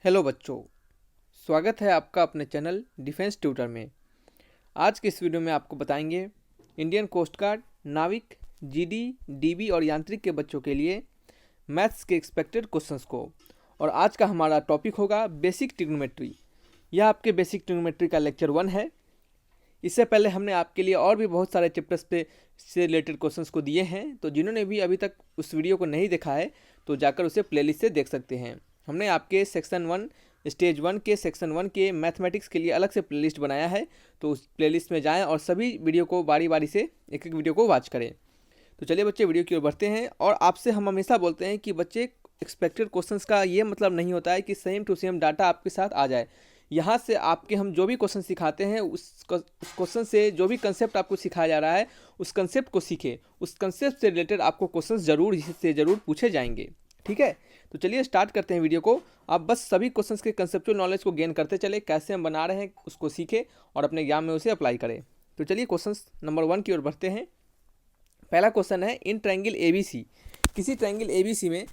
Hello बच्चों, स्वागत है आपका अपने चैनल डिफेंस ट्यूटर में। आज के इस वीडियो में आपको बताएंगे इंडियन कोस्ट गार्ड, नाविक, जीडी, डीबी और यांत्रिक के बच्चों के लिए मैथ्स के एक्सपेक्टेड क्वेश्चंस को। और आज का हमारा टॉपिक होगा बेसिक ट्रिग्नोमेट्री। यह आपके बेसिक ट्रिग्नोमेट्री का लेक्चर 1 है। इससे पहले हमने आपके लिए और भी बहुत सारे चैप्टर्स पे से रिलेटेड क्वेश्चंस को दिए हैं, तो जिन्होंने भी अभी तक उस वीडियो को नहीं देखा है तो जाकर उसे प्लेलिस्ट से देख सकते हैं। हमने आपके सेक्शन 1 स्टेज 1 के सेक्शन 1 के मैथमेटिक्स के लिए अलग से प्लेलिस्ट बनाया है, तो उस प्लेलिस्ट में जाएं और सभी वीडियो को बारी बारी से एक एक वीडियो को वॉच करें। तो चलिए बच्चे, वीडियो की ओर बढ़ते हैं। और आपसे हम हमेशा बोलते हैं कि बच्चे, एक्सपेक्टेड क्वेश्चंस का ये मतलब नहीं होता है कि सेम टू सेम डाटा आपके साथ आ जाए। यहाँ से आपके हम जो भी क्वेश्चन सिखाते हैं उस क्वेश्चन से जो भी कंसेप्ट आपको सिखाया जा रहा है उस कंसेप्ट को सीखें। उस कंसेप्ट से रिलेटेड आपको क्वेश्चंस ज़रूर पूछे जाएंगे। ठीक है, तो चलिए स्टार्ट करते हैं वीडियो को। आप बस सभी क्वेश्चंस के कंसेप्चुअल नॉलेज को गेन करते चले, कैसे हम बना रहे हैं उसको सीखें और अपने एग्जाम में उसे अप्लाई करें। तो चलिए क्वेश्चंस नंबर 1 की ओर बढ़ते हैं। पहला क्वेश्चन है, इन ट्रायंगल ABC, किसी ट्रायंगल ABC में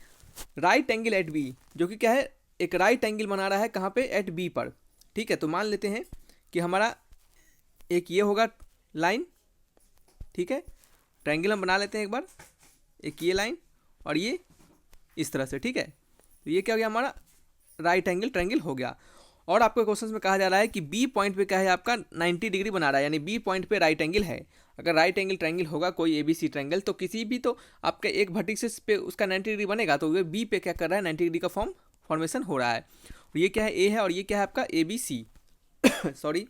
राइट एंगल एट बी, जो कि क्या है, एक राइट एंगल बना रहा है कहाँ पे, एट बी पर। ठीक है, तो मान लेते हैं कि हमारा एक ये होगा लाइन। ठीक है, ट्रायंगल हम बना लेते हैं एक बार, एक ये लाइन और ये इस तरह से। ठीक है, तो ये क्या हो गया, हमारा राइट एंगल ट्रायंगल हो गया। और आपके क्वेश्चन में कहा जा रहा है कि बी पॉइंट पे क्या है, आपका 90 डिग्री बना रहा है, यानी बी पॉइंट पे राइट एंगल है। अगर राइट एंगल ट्रायंगल होगा कोई ABC ट्रायंगल, तो किसी भी तो आपके एक वर्टिसेस पे उसका 90 डिग्री बनेगा, तो ये बी पे क्या कर रहा है, 90 डिग्री का फॉर्मेशन हो रहा है। और ये क्या है, ए है, और ये क्या है आपका ABC। सॉरी,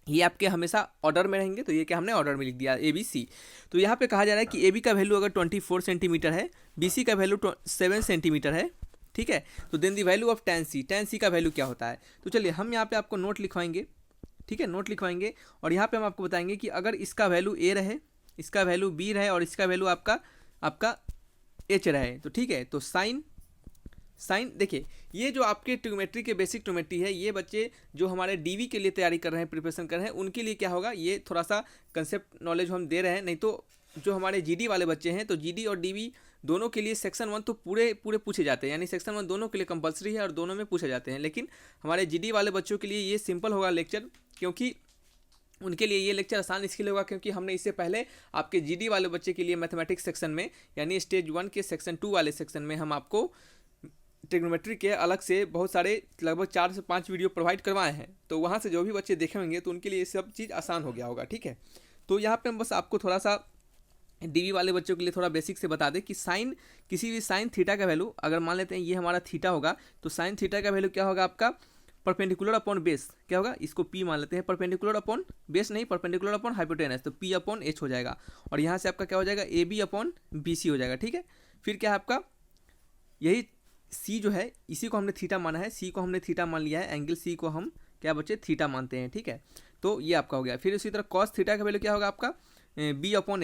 ये आपके हमेशा ऑर्डर में रहेंगे, तो ये क्या हमने ऑर्डर में लिख दिया ABC। तो यहाँ पे कहा जा रहा है कि AB का वैल्यू अगर 24 सेंटीमीटर है, BC का वैल्यू 7 सेंटीमीटर है। ठीक है, तो then the value of tan C का वैल्यू क्या होता है। तो चलिए हम यहाँ पे आपको नोट लिखवाएंगे। ठीक है, नोट लिखवाएंगे और यहाँ पे हम आपको बताएंगे कि अगर इसका वैल्यू A रहे, इसका वैल्यू B रहे और इसका वैल्यू आपका H रहे, तो ठीक है, तो साइन देखिए, ये जो आपके ट्रिग्नोमेट्री के बेसिक ट्रिग्नोमेट्री है, ये बच्चे जो हमारे डीवी के लिए तैयारी कर रहे हैं, प्रिपरेशन कर रहे हैं, उनके लिए क्या होगा, ये थोड़ा सा कंसेप्ट नॉलेज हम दे रहे हैं। नहीं तो जो हमारे जीडी वाले बच्चे हैं, तो जीडी और डीवी दोनों के लिए सेक्शन 1 तो पूरे पूछे जाते हैं, यानी सेक्शन 1 दोनों के लिए कंपलसरी है और दोनों में पूछे जाते हैं। लेकिन हमारे जीडी वाले बच्चों के लिए ये सिंपल होगा लेक्चर, क्योंकि उनके लिए ये लेक्चर आसान इसलिए होगा क्योंकि हमने इससे पहले आपके जीडी वाले बच्चे के लिए मैथमेटिक्स सेक्शन में, यानी स्टेज 1 के सेक्शन 2 वाले सेक्शन में हम आपको ट्रिग्नोमेट्री के अलग से बहुत सारे लगभग 4 से 5 वीडियो प्रोवाइड करवाए हैं। तो वहाँ से जो भी बच्चे देखे होंगे तो उनके लिए ये सब चीज़ आसान हो गया होगा। ठीक है, तो यहाँ पे हम बस आपको थोड़ा सा डीवी वाले बच्चों के लिए थोड़ा बेसिक से बता दें कि साइन, किसी भी साइन थीटा का वैल्यू, अगर मान लेते हैं ये हमारा थीटा होगा, तो साइन थीटा का वैल्यू क्या होगा आपका, परपेंडिकुलर अपॉन बेस क्या होगा, इसको P मान लेते हैं, परपेंडिकुलर अपॉन बेस नहीं, परपेंडिकुलर अपॉन हाइपोटेनस, तो P अपॉन H हो जाएगा। और यहाँ से आपका क्या हो जाएगा, AB अपॉन BC हो जाएगा। ठीक है, फिर क्या है आपका, यही C जो है इसी को हमने थीटा माना है, C को हमने थीटा मान लिया है, एंगल C को हम क्या बच्चे थीटा मानते हैं। ठीक है, तो ये आपका हो गया। फिर उसी तरह कॉस थीटा का वैल्यू क्या होगा आपका, B अपॉन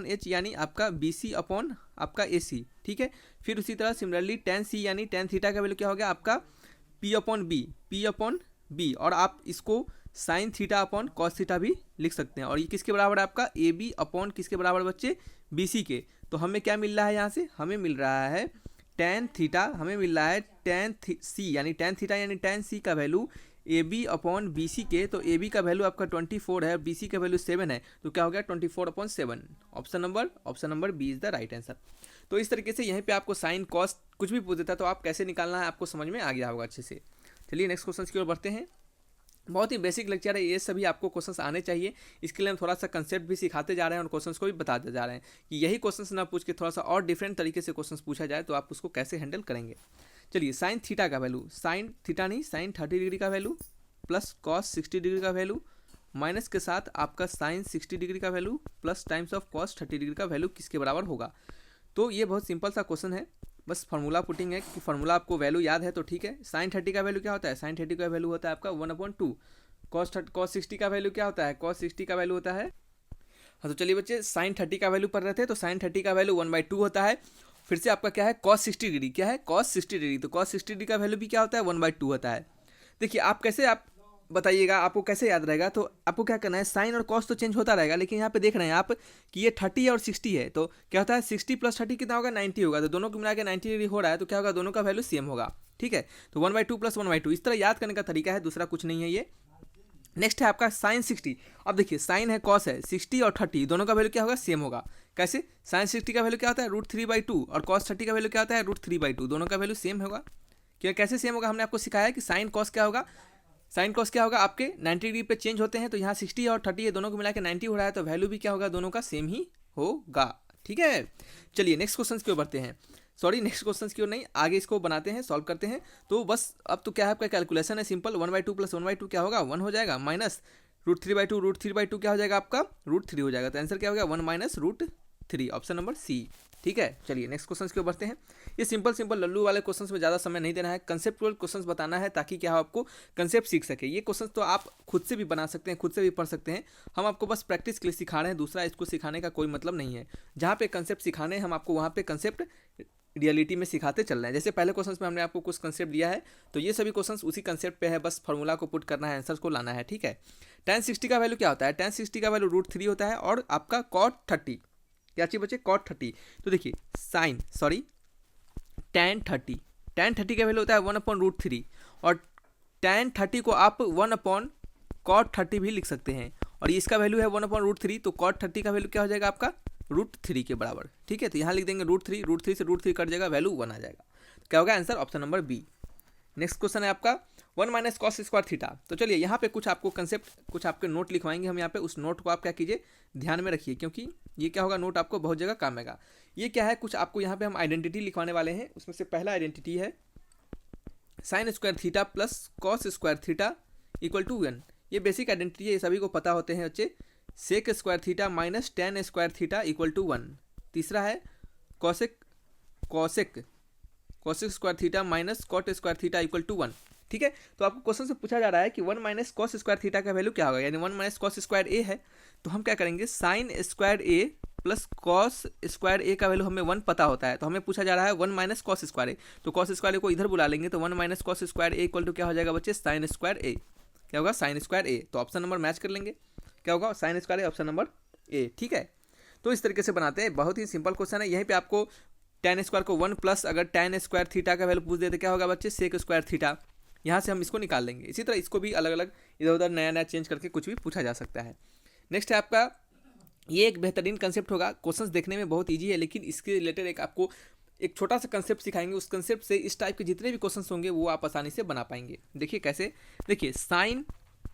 H, यानी आपका BC अपॉन आपका AC। ठीक है, फिर उसी तरह सिमिलरली tan C यानी tan थीटा का वैल्यू क्या हो गया आपका, P अपॉन B, और आप इसको sine theta upon cos theta भी लिख सकते हैं। और ये किसके बराबर है आपका, AB अपॉन किसके बराबर बच्चे, BC के। तो हमें क्या मिल रहा है यहाँ से, हमें मिल रहा है tan थीटा, हमें मिल रहा है tan C यानी tan थीटा यानी tan C का वैल्यू AB अपॉन BC के। तो AB का वैल्यू आपका 24 है, BC का वैल्यू 7 है, तो क्या हो गया 24 upon 7। Option number B is the right answer. तो इस तरीके से यहीं पे आपको साइन कॉस कुछ भी पूछ देता है तो आप कैसे निकालना है आपको समझ में आ गया होगा अच्छे से। चलिए नेक्स्ट क्वेश्चन की ओर बढ़ते हैं। बहुत ही बेसिक लेक्चर है, ये सभी आपको क्वेश्चंस आने चाहिए। इसके लिए हम थोड़ा सा कंसेप्ट भी सिखाते जा रहे हैं और क्वेश्चंस को भी बताते जा रहे हैं कि यही क्वेश्चंस ना पूछ के थोड़ा सा और डिफरेंट तरीके से क्वेश्चंस पूछा जाए तो आप उसको कैसे हैंडल करेंगे। चलिए, साइन थीटा का वैल्यू, साइन थीटा नहीं, साइन 30 डिग्री का वैल्यू प्लस कॉस 60 डिग्री का वैल्यू माइनस के साथ आपका साइन 60 डिग्री का value plus times of cos 30 degree का वैल्यू किसके बराबर होगा। तो ये बहुत सिंपल सा क्वेश्चन है, बस फार्मूला पुटिंग है कि फार्मूला आपको वैल्यू याद है तो ठीक है। साइन 30 का वैल्यू क्या होता है, साइन 30 का वैल्यू होता है आपका 1/2। कॉस 60 का वैल्यू क्या होता है, कॉस 60 का वैल्यू होता है, हाँ तो चलिए बच्चे, साइन 30 का वैल्यू पढ़ रहे थे तो साइन 30 का वैल्यू 1/2 होता है। फिर से आपका क्या है, कॉस 60 डिग्री, क्या है कॉस 60 डिग्री, तो कॉस 60 डिग्री का वैल्यू भी क्या होता है 1/2 होता है। देखिए आप कैसे, आप बताइएगा आपको कैसे याद रहेगा। तो आपको क्या करना है, साइन और कॉस तो चेंज होता रहेगा, लेकिन यहाँ पे देख रहे हैं आप कि ये 30 और 60 है, तो क्या होता है 60 + 30 कितना होगा 90 होगा, तो दोनों को मिला के 90 डिग्री हो रहा है, तो क्या होगा दोनों का वैल्यू सेम होगा। ठीक है। तो 1/2 + 1/2 इस तरह याद करने का तरीका है, दूसरा कुछ नहीं है ये। नेक्स्ट है आपका साइन 60। अब देखिए साइन है कॉस है, 60 और 30 दोनों का वैल्यू क्या होगा, सेम होगा। कैसे, साइन 60 का वैल्यू क्या होता है √3/2 और कॉस 30 का वैल्यू क्या होता है √3/2, दोनों का वैल्यू सेम होगा। क्या कैसे सेम होगा, हमने आपको सिखाया है कि साइन कॉस क्या होगा, साइन कॉस क्या होगा आपके 90 डिग्री पे चेंज होते हैं, तो यहाँ 60 और 30 है दोनों को मिला के 90 हो रहा है, तो वैल्यू भी क्या होगा, दोनों का सेम ही होगा। ठीक है, चलिए नेक्स्ट क्वेश्चन की ओर बढ़ते हैं। सॉरी नेक्स्ट क्वेश्चन की ओर नहीं, आगे इसको बनाते हैं, सॉल्व करते हैं। तो बस अब तो क्या है आपका कैलकुलेशन है सिंपल, 1/2 + 1/2 क्या होगा 1 हो जाएगा, माइनस √3/2 √3/2 क्या हो जाएगा आपका √3 हो जाएगा। तो आंसर क्या हो गया 1 - √3, ऑप्शन नंबर सी। ठीक है, चलिए नेक्स्ट क्वेश्चन की ओर बढ़ते हैं। ये सिंपल लल्लू वाले क्वेश्चंस में ज़्यादा समय नहीं देना है, कंसेप्चुअल क्वेश्चंस बताना है ताकि क्या हो आपको कंसेप्ट सीख सके। ये क्वेश्चंस तो आप खुद से भी बना सकते हैं, खुद से भी पढ़ सकते हैं, हम आपको बस प्रैक्टिस के लिए सिखा रहे हैं, दूसरा इसको सिखाने का कोई मतलब नहीं है। जहाँ पे कंसेप्ट सिखाने हैं हम आपको वहाँ पे कंसेप्ट रियलिटी में सिखाते चल रहे हैं। जैसे पहले क्वेश्चंस में हमने आपको कुछ कंसेप्ट दिया है, तो ये सभी क्वेश्चंस उसी कंसेप्ट पे है, बस फार्मूला को पुट करना है, आंसर्स को लाना है। ठीक है, tan 60 का वैल्यू क्या होता है, tan 60 का वैल्यू √3 होता है, और आपका cot 30 क्या चीज़ बचे cot 30। तो देखिए tan 30 का वैल्यू होता है 1/√3, और tan 30 को आप 1/cot 30 भी लिख सकते हैं, और इसका वैल्यू है 1/√3, तो cot 30 का वैल्यू क्या हो जाएगा आपका √3 के बराबर। ठीक है, तो यहाँ लिख देंगे √3 से √3 कट जाएगा, वैल्यू 1 आ जाएगा। क्या होगा answer, option number B. Next question है आपका 1 - cos²θ। तो चलिए यहाँ पे कुछ आपको कंसेप्ट, कुछ आपके नोट लिखवाएंगे हम यहाँ पे, उस नोट को आप क्या कीजिए ध्यान में रखिए, क्योंकि ये क्या होगा नोट आपको बहुत जगह काम आएगा। ये क्या है, कुछ आपको यहाँ पे हम आइडेंटिटी लिखवाने वाले हैं, उसमें से पहला आइडेंटिटी है sin² + cos² = 1। ये बेसिक आइडेंटिटी है, ये सभी को पता होते हैं बच्चे। sec² - tan² = 1। तीसरा है cosec² cot² = 1। ठीक है, तो आपको क्वेश्चन से पूछा जा रहा है कि 1 - cos² का वैल्यू क्या होगा, यानी 1 - cos² है, तो हम क्या करेंगे sin² + cos² का वैल्यू हमें 1 पता होता है, तो हमें पूछा जा रहा है 1 - cos², तो cos² को इधर बुला लेंगे, तो 1 - cos² = क्या हो जाएगा बच्चे sin², क्या होगा sin², तो ऑप्शन नंबर मैच कर लेंगे, क्या होगा sin², ऑप्शन नंबर ए। ठीक है, तो इस तरीके से बनाते हैं, बहुत ही सिंपल क्वेश्चन है। यहीं पे आपको tan² को 1 प्लस अगर tan² का वैल्यू पूछ देते क्या होगा बच्चे sec², यहाँ से हम इसको निकाल लेंगे। इसी तरह इसको भी अलग अलग इधर उधर नया चेंज करके कुछ भी पूछा जा सकता है। नेक्स्ट है आपका, ये एक बेहतरीन कंसेप्ट होगा, क्वेश्चंस देखने में बहुत ईजी है, लेकिन इसके रिलेटेड एक आपको एक छोटा सा कंसेप्ट सिखाएंगे, उस कंसेप्ट से इस टाइप के जितने भी क्वेश्चंस होंगे वो आप आसानी से बना पाएंगे। देखिए कैसे, देखिए sin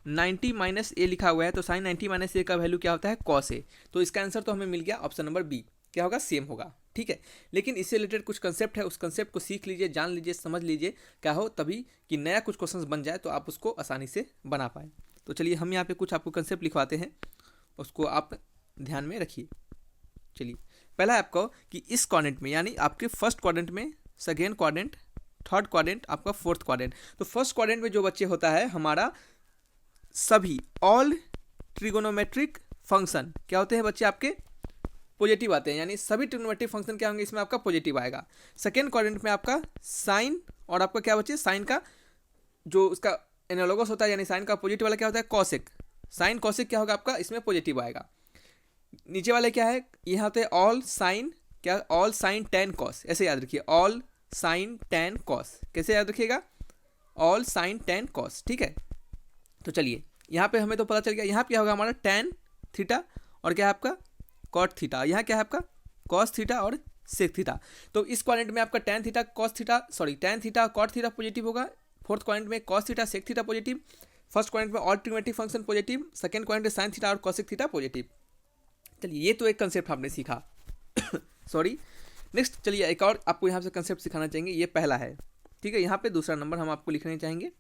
90 - a लिखा हुआ है, तो sin 90 - a का वैल्यू क्या होता है cos a, तो इसका आंसर तो हमें मिल गया, ऑप्शन नंबर बी क्या होगा सेम होगा। ठीक है, लेकिन इससे रिलेटेड कुछ कंसेप्ट है, उस कंसेप्ट को सीख लीजिए, जान लीजिए, समझ लीजिए, क्या हो तभी कि नया कुछ क्वेश्चंस बन जाए तो आप उसको आसानी से बना पाए। तो चलिए हम यहाँ पे कुछ आपको कंसेप्ट लिखवाते हैं, उसको आप ध्यान में रखिए। चलिए पहला है आपको कि इस क्वाड्रेंट में, यानी आपके फर्स्ट क्वाड्रेंट में, सेकेंड क्वाड्रेंट, थर्ड क्वाड्रेंट, आपका फोर्थ क्वाड्रेंट, तो फर्स्ट क्वाड्रेंट में जो बच्चे होता है हमारा सभी ऑल ट्रिगोनोमेट्रिक फंक्शन क्या होते हैं बच्चे आपके पॉजिटिव आते हैं, यानी सभी ट्रिगोनोमेट्रिक फंक्शन क्या होंगे इसमें आपका पॉजिटिव आएगा। सेकेंड क्वाड्रेंट में आपका साइन, और आपका क्या बच्चे साइन का जो उसका एनालोगस होता है, यानी साइन का पॉजिटिव वाला क्या होता है कॉसेक, साइन कॉसेक क्या होगा आपका इसमें पॉजिटिव आएगा। नीचे वाले क्या है, यहाँ होते हैं ऑल साइन, क्या ऑल साइन टैन कॉस, ऐसे याद रखिए ऑल साइन टैन कॉस, कैसे याद रखिएगा ऑल साइन टैन कॉस। ठीक है, तो चलिए यहाँ पे हमें तो पता चल गया, यहाँ क्या होगा हमारा टैन थीटा, और क्या है आपका कॉट थीटा, यहाँ क्या है आपका कॉस थीटा और सेक थीटा। तो इस क्वाड्रेंट में आपका tan theta cos theta, sorry tan theta cot theta positive होगा, फोर्थ क्वाड्रेंट में cos theta sec theta positive, first quadrant में all trigonometric function positive, second quadrant में साइन थीटा और कॉसेक थीटा पॉजिटिव। चलिए ये तो एक कंसेप्ट आपने सीखा सॉरी। नेक्स्ट चलिए एक और आपको यहाँ से कंसेप्ट सिखाना चाहेंगे, ये पहला है। ठीक है, यहाँ पे दूसरा नंबर हम आपको लिखने चाहेंगे।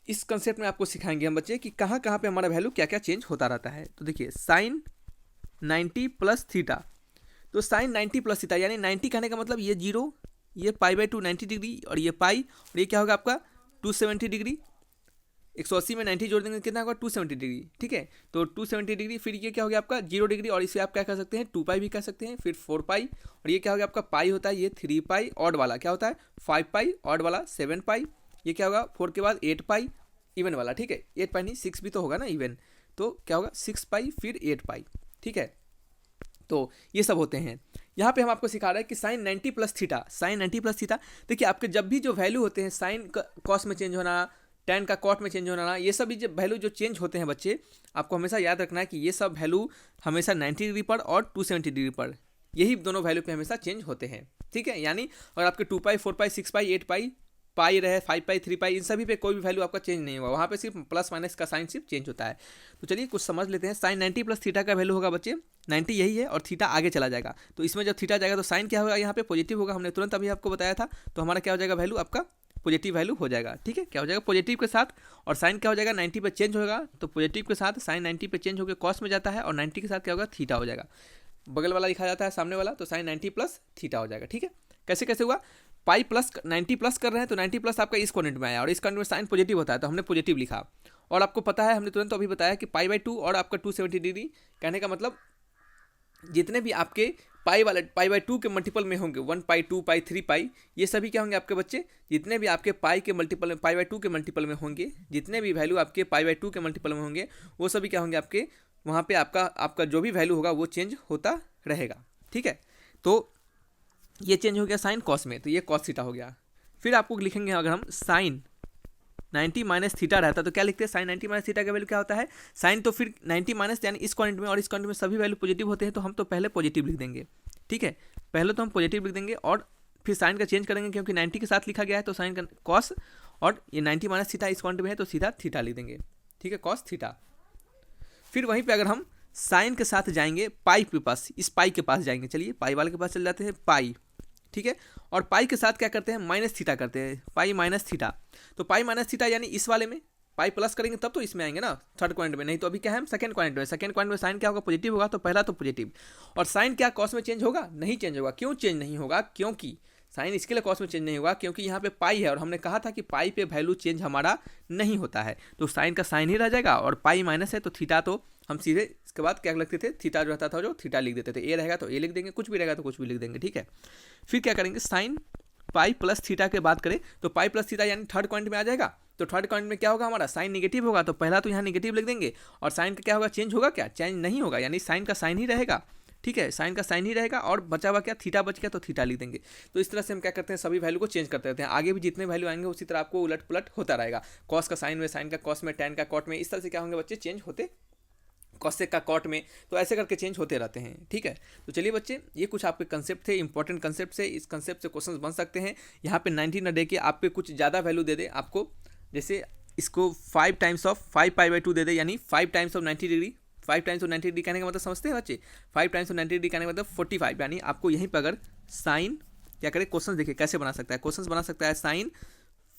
इस कंसेप्ट में आपको सिखाएंगे हम बच्चे कि कहाँ कहाँ पे हमारा वैल्यू क्या क्या चेंज होता रहता है। तो देखिए sin 90 + थीटा, तो sin 90 + थीटा यानी 90 कहने का मतलब ये 0, ये π/2 90 डिग्री, और ये पाई, और ये क्या होगा आपका 270 डिग्री। 180 में 90 जोड़ देंगे कितना होगा 270 डिग्री। ठीक है, तो 270 डिग्री, फिर ये क्या हो गया आपका 0 डिग्री, और इसे आप क्या कर सकते हैं 2π भी कह सकते हैं, फिर 4π, और ये क्या हो गया आपका पाई होता है, ये 3π, ऑड वाला क्या होता है 5π, ऑड वाला 7π, ये क्या होगा 4 के बाद 8π, इवन वाला। ठीक है, 8π नहीं 6 भी तो होगा ना इवन, तो क्या होगा 6π फिर 8π। ठीक है, तो ये सब होते हैं। यहाँ पे हम आपको सिखा रहे हैं कि sine 90 plus theta, sine 90 plus theta. देखिए आपके जब भी जो वैल्यू होते हैं, साइन कॉस में चेंज होना, tan का कॉट में चेंज होना, ये सभी जो वैल्यू जो चेंज होते हैं बच्चे, आपको हमेशा याद रखना है कि ये सब वैल्यू हमेशा 90 डिग्री पर और 270 डिग्री पर, यही दोनों वैल्यू पे हमेशा चेंज होते हैं, ठीक है। यानी और आपके 2 पाई 4 पाई 6 पाई 8 पाई पाई रहे 5 पाई 3 पाई, इन सभी पे कोई भी वैल्यू आपका चेंज नहीं होगा, वहाँ पे सिर्फ प्लस माइनस का साइन सिर्फ चेंज होता है। तो चलिए कुछ समझ लेते हैं। साइन 90 प्लस थीटा का वैल्यू होगा बच्चे 90 यही है, और थीटा आगे चला जाएगा। तो इसमें जब थीटा जाएगा तो साइन क्या होगा, यहाँ पे पॉजिटिव होगा, हमने तुरंत अभी आपको बताया था। तो हमारा क्या हो जाएगा, वैल्यू आपका पॉजिटिव वैल्यू हो जाएगा, ठीक है। क्या हो जाएगा, पॉजिटिव के साथ, और साइन क्या हो जाएगा 90 पे चेंज होगा, तो पॉजिटिव के साथ साइन 90 पे चेंज होकर कॉस में जाता है, और 90 के साथ क्या होगा, थीटा हो जाएगा। बगल वाला लिखा जाता है सामने वाला, तो साइन 90 प्लस थीटा हो जाएगा, ठीक है। कैसे कैसे हुआ, पाई प्लस 90 प्लस कर रहे हैं तो 90 प्लस आपका इस क्वाड्रेंट में आया, और इस क्वाड्रेंट में साइन पॉजिटिव होता है तो हमने पॉजिटिव लिखा। और आपको पता है, हमने तुरंत तो अभी बताया कि पाई बाई 2 और आपका 270 डिग्री, कहने का मतलब जितने भी आपके पाई बाई 2 के मल्टीपल में होंगे, 1 पाई 2 पाई 3 पाई, ये सभी क्या होंगे आपके बच्चे, जितने भी आपके पाई के मल्टीपल में, पाई बाई 2 के मल्टीपल में होंगे, जितने भी वैल्यू आपके पाई बाई 2 के मल्टीपल में होंगे, वो सभी क्या होंगे आपके, वहाँ पे आपका जो भी वैल्यू होगा वो चेंज होता रहेगा, ठीक है। तो ये चेंज हो गया साइन कॉस में, तो ये कॉस थीटा हो गया। फिर आपको लिखेंगे अगर हम साइन 90 माइनस थीटा रहता तो क्या लिखते हैं, साइन 90 माइनस थीटा का वैल्यू क्या होता है, साइन तो फिर 90 माइनस यानी इस क्वाड्रेंट में और इस क्वाड्रेंट में सभी वैल्यू पॉजिटिव होते हैं, तो हम तो पहले पॉजिटिव लिख देंगे, ठीक है। पहले तो हम पॉजिटिव लिख देंगे और फिर साइन का चेंज करेंगे, क्योंकि 90 के साथ लिखा गया है तो साइन का कॉस, और ये 90 माइनस थीटा इस क्वाड्रेंट में है तो सीधा थीटा लिख देंगे, ठीक है, कॉस थीटा। फिर वहीं पर अगर हम साइन के साथ जाएंगे पाई के पास, इस पाई के पास जाएंगे, चलिए पाई वाले के पास चल जाते हैं, पाई, ठीक है। और पाई के साथ क्या करते हैं, माइनस थीटा करते हैं, पाई माइनस थीटा। तो पाई माइनस थीटा यानी इस वाले में पाई प्लस करेंगे तब तो इसमें आएंगे ना, थर्ड क्वाड्रेंट में, नहीं तो अभी क्या है हम सेकंड क्वाड्रेंट में। सेकंड क्वाड्रेंट में साइन क्या होगा, पॉजिटिव होगा, तो पहला तो पॉजिटिव। और साइन क्या कॉस में चेंज होगा, नहीं चेंज होगा। क्यों चेंज नहीं होगा, क्योंकि साइन इसके लिए कॉस में चेंज नहीं होगा क्योंकि यहाँ पे पाई है, और हमने कहा था कि पाई पे वैल्यू चेंज हमारा नहीं होता है, तो साइन का साइन ही रह जाएगा, और पाई माइनस है तो थीटा, तो हम सीधे इसके बाद क्या लिखते थे, थीटा जो रहता था जो थीटा लिख देते थे, ए रहेगा तो ए लिख देंगे, कुछ भी रहेगा तो कुछ भी लिख देंगे, ठीक है। फिर क्या करेंगे, साइन पाई प्लस थीटा के बात करें तो पाई प्लस थीटा यानी थर्ड क्वाड्रेंट में आ जाएगा, तो थर्ड क्वाड्रेंट में क्या होगा हमारा, साइन नेगेटिव होगा, तो पहला तो यहाँ नेगेटिव लिख देंगे, और साइन का क्या होगा, चेंज होगा क्या, चेंज नहीं होगा, यानी साइन का साइन ही रहेगा, ठीक है, साइन का साइन ही रहेगा, और बचा हुआ क्या, थीटा बच गया तो थीटा लिख देंगे। तो इस तरह से हम क्या करते हैं, सभी वैल्यू को चेंज करते रहते हैं, आगे भी जितने वैल्यू आएंगे उसी तरह आपको उलट पुलट होता रहेगा, कॉस का साइन में, साइन का कॉस में, टैन का कॉट में, इस तरह से क्या होंगे बच्चे, चेंज होते, कॉसेक का कॉट में, तो ऐसे करके चेंज होते रहते हैं, ठीक है। तो चलिए बच्चे, ये कुछ आपके कंसेप्ट थे, इंपॉर्टेंट कंसेप्ट से, इस कंसेप्ट से क्वेश्चंस बन सकते हैं। यहाँ पे 90 न दे के आप पे कुछ ज़्यादा वैल्यू दे दे आपको, जैसे इसको 5 टाइम्स ऑफ 5 पाई बाई 2 दे दे, यानी 5 times of 90 degree, 5 times of 90 degree कहने का मतलब समझते हैं बच्चे, 5 टाइम्स ऑफ 90 डिग्री कहने का मतलब 45, यानी आपको यहीं पर अगर साइन क्या करें, क्वेश्चन देखिए कैसे बना सकता है, क्वेश्चन बना सकता है sine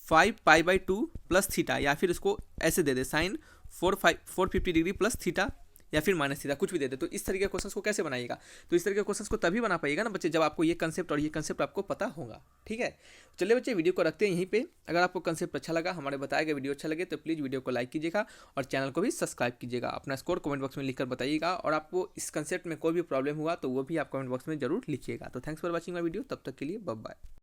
5 pi by 2 plus theta, या फिर इसको ऐसे दे दे साइन 450 डिग्री प्लस थीटा, या फिर माइनस थीटा, कुछ भी दे दे। तो इस तरीके के क्वेश्चंस को कैसे बनाइएगा, तो इस तरीके के क्वेश्चंस को तभी बना पाइएगा ना बच्चे जब आपको ये कंसेप्ट और ये कंसेप्ट आपको पता होगा, ठीक है। चलिए बच्चे, वीडियो को रखते हैं यहीं पे। अगर आपको कंसेप्ट अच्छा लगा, हमारे बताए गए वीडियो अच्छा लगे तो प्लीज़ वीडियो को लाइक कीजिएगा और चैनल को भी सब्सक्राइब कीजिएगा। अपना स्कोर कमेंट बॉक्स में लिखकर बताइएगा, और आपको इस कंसेप्ट में कोई भी प्रॉब्लम हुआ तो वो भी आप कमेंट बॉक्स में जरूर लिखिएगा। तो thanks for watching my video, तब तक के लिए बाय बाय।